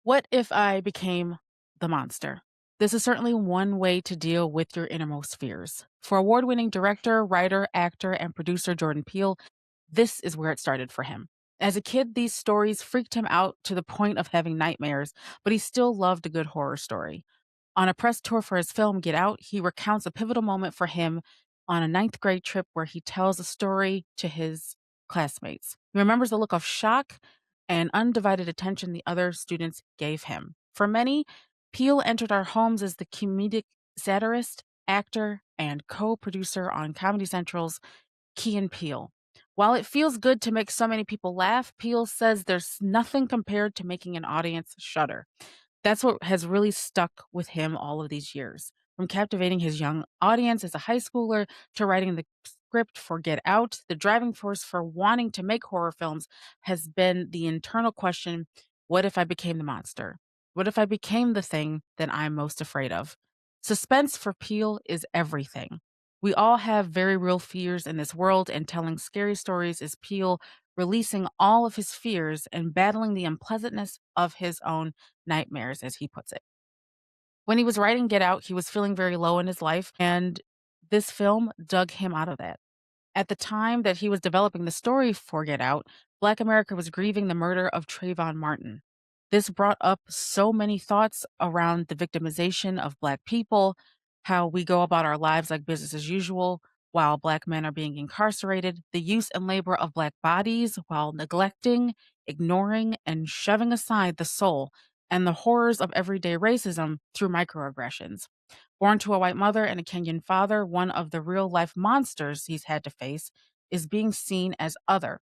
What if I became the monster? This is certainly one way to deal with your innermost fears. For award winning director, writer, actor, and producer Jordan Peele, this is where it started for him. As a kid, these stories freaked him out to the point of having nightmares, but he still loved a good horror story. On a press tour for his film Get Out, he recounts a pivotal moment for him on a ninth grade trip where he tells a story to his classmates. He remembers the look of shock and undivided attention the other students gave him. For many, Peele entered our homes as the comedic satirist, actor, and co producer on Comedy Central's Key and Peele. While it feels good to make so many people laugh, Peele says there's nothing compared to making an audience shudder. That's what has really stuck with him all of these years. From captivating his young audience as a high schooler to writing the script for Get Out, the driving force for wanting to make horror films has been the internal question: what if I became the monster? What if I became the thing that I'm most afraid of? Suspense for Peele is everything. We all have very real fears in this world, and telling scary stories is Peele releasing all of his fears and battling the unpleasantness of his own nightmares, as he puts it. When he was writing Get Out, he was feeling very low in his life, and this film dug him out of that. At the time that he was developing the story for Get Out, Black America was grieving the murder of Trayvon Martin. This brought up so many thoughts around the victimization of Black people, how we go about our lives like business as usual while Black men are being incarcerated, the use and labor of Black bodies while neglecting, ignoring, and shoving aside the soul, and the horrors of everyday racism through microaggressions. Born to a white mother and a Kenyan father, one of the real life monsters he's had to face is being seen as other.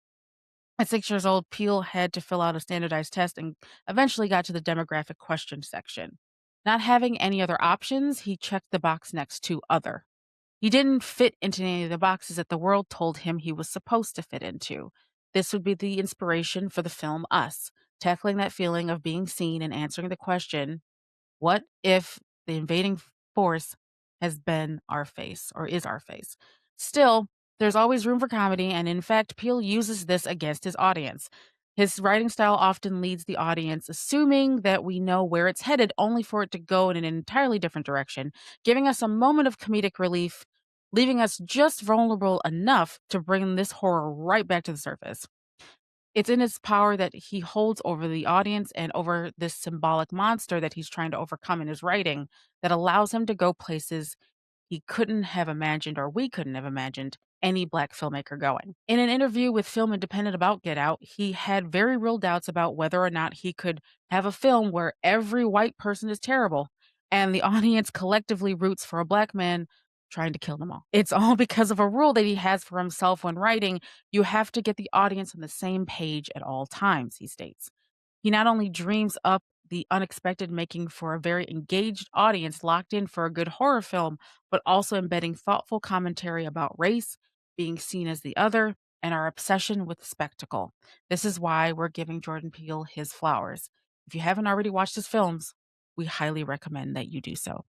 At 6 years old, Peel had to fill out a standardized test and eventually got to the demographic question section. Not having any other options, he checked the box next to other. He didn't fit into any of the boxes that the world told him he was supposed to fit into. This would be the inspiration for the film Us, tackling that feeling of being seen and answering the question: what if the invading force has been our face or is our face? Still, there's always room for comedy, and in fact, Peele uses this against his audience. His writing style often leads the audience assuming that we know where it's headed, only for it to go in an entirely different direction, giving us a moment of comedic relief, leaving us just vulnerable enough to bring this horror right back to the surface. It's in his power that he holds over the audience and over this symbolic monster that he's trying to overcome in his writing that allows him to go places he couldn't have imagined, or we couldn't have imagined any Black filmmaker going. In an interview with Film Independent about Get Out, he had very real doubts about whether or not he could have a film where every white person is terrible and the audience collectively roots for a Black man trying to kill them all. It's all because of a rule that he has for himself when writing: you have to get the audience on the same page at all times, he states. He not only dreams up the unexpected, making for a very engaged audience locked in for a good horror film, but also embedding thoughtful commentary about race, being seen as the other, and our obsession with spectacle. This is why we're giving Jordan Peele his flowers. If you haven't already watched his films, we highly recommend that you do so.